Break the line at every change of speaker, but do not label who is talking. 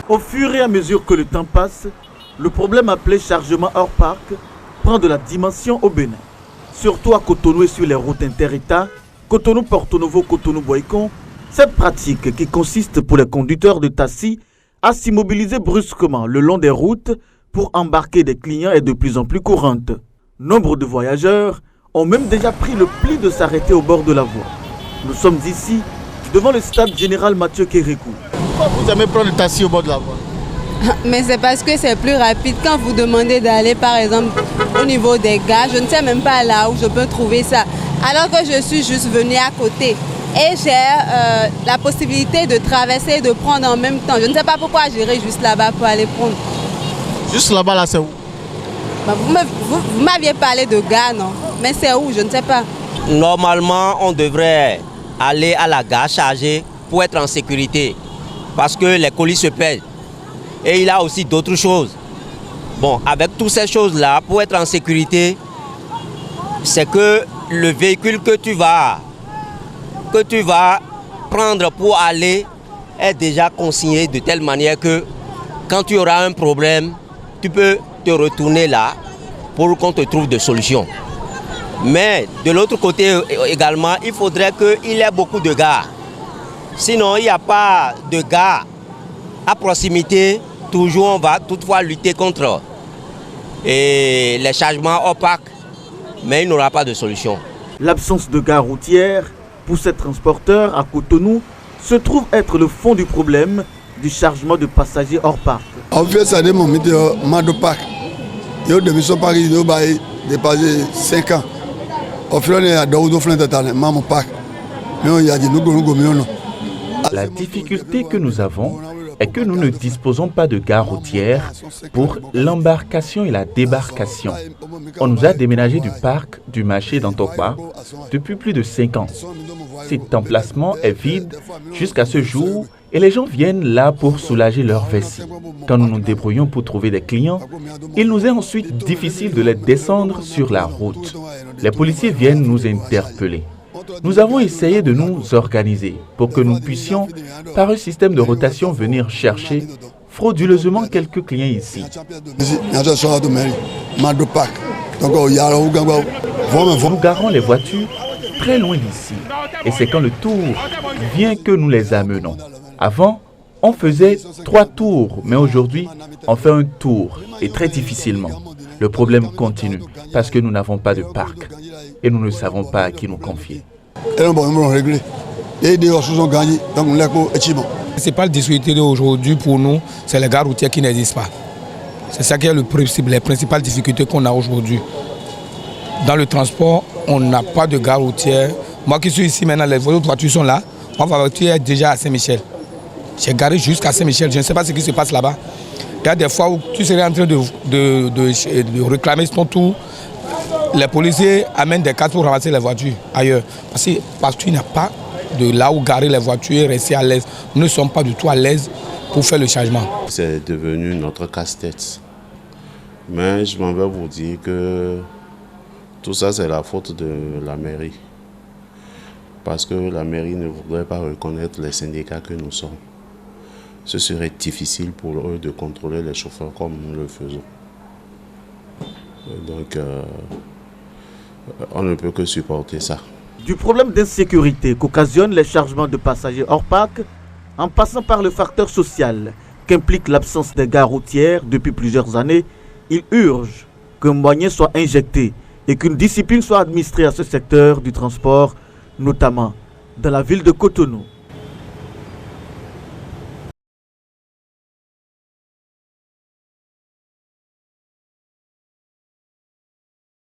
Au fur et à mesure que le temps passe, le problème appelé chargement hors parc prend de la dimension au Bénin. Surtout à Cotonou et sur les routes inter-États, Cotonou-Porto Novo, Cotonou-Boycon, cette pratique qui consiste pour les conducteurs de taxi à s'immobiliser brusquement le long des routes pour embarquer des clients est de plus en plus courante. Nombre de voyageurs ont même déjà pris le pli de s'arrêter au bord de la voie. Nous sommes ici devant le stade général Mathieu Kérékou. Pourquoi vous aimez prendre le taxi au bord de la voie?
Mais c'est parce que c'est plus rapide. Quand vous demandez d'aller par exemple au niveau des gares, je ne sais même pas là où je peux trouver ça. Alors que je suis juste venue à côté. Et j'ai la possibilité de traverser et de prendre en même temps. Je ne sais pas pourquoi j'irai juste là-bas pour aller prendre.
Juste là-bas, là, c'est où?
Vous m'aviez parlé de gare, non? Mais c'est où? Je ne sais pas.
Normalement, on devrait aller à la gare chargée pour être en sécurité. Parce que les colis se perdent. Et il y a aussi d'autres choses. Bon, avec toutes ces choses-là, pour être en sécurité, c'est que le véhicule que tu vas prendre pour aller est déjà consigné de telle manière que quand tu auras un problème, tu peux te retourner là pour qu'on te trouve des solutions. Mais de l'autre côté également, il faudrait qu'il y ait beaucoup de gares. Sinon, il n'y a pas de gares à proximité. Toujours, on va toutefois lutter contre les chargements opaques, mais il n'y aura pas de solution.
L'absence de gare routière pour ces transporteurs à Cotonou se trouve être le fond du problème du chargement de passagers hors parc.
En fait, ça demande de parc. Il y a des gens Paris qui ont dépassé 5 ans. Au final, il y a d'autres flèches de talent, maman parc.
La difficulté que nous avons est que nous ne disposons pas de gare routière pour l'embarcation et la débarcation. On nous a déménagé du parc du marché d'Antokba depuis plus de 5 ans. Cet emplacement est vide jusqu'à ce jour et les gens viennent là pour soulager leur vessie. Quand nous nous débrouillons pour trouver des clients, il nous est ensuite difficile de les descendre sur la route. Les policiers viennent nous interpeller. Nous avons essayé de nous organiser pour que nous puissions, par un système de rotation, venir chercher frauduleusement quelques clients ici. Nous garons les voitures très loin d'ici et c'est quand le tour vient que nous les amenons. Avant, on faisait 3 tours, mais aujourd'hui, on fait un tour et très difficilement. Le problème continue parce que nous n'avons pas de parc et nous ne savons pas à qui nous confier.
Ce n'est pas le difficulté d'aujourd'hui pour nous, c'est les gares routières qui n'existent pas. C'est ça qui est les principales difficultés qu'on a aujourd'hui. Dans le transport, on n'a pas de gare routière. Moi qui suis ici maintenant, les voitures sont là. Ma voiture est déjà à Saint-Michel. J'ai garé jusqu'à Saint-Michel, je ne sais pas ce qui se passe là-bas. Il y a des fois où tu serais en train de réclamer ton tour. Les policiers amènent des cartes pour ramasser les voitures ailleurs. Parce qu'il n'y a pas de là où garer les voitures et rester à l'aise. Nous ne sommes pas du tout à l'aise pour faire le changement.
C'est devenu notre casse-tête. Mais je m'en vais vous dire que tout ça, c'est la faute de la mairie. Parce que la mairie ne voudrait pas reconnaître les syndicats que nous sommes. Ce serait difficile pour eux de contrôler les chauffeurs comme nous le faisons. Donc, on ne peut que supporter ça.
Du problème d'insécurité qu'occasionnent les chargements de passagers hors parc, en passant par le facteur social qu'implique l'absence des gares routières depuis plusieurs années, il urge qu'un moyen soit injecté et qu'une discipline soit administrée à ce secteur du transport, notamment dans la ville de Cotonou.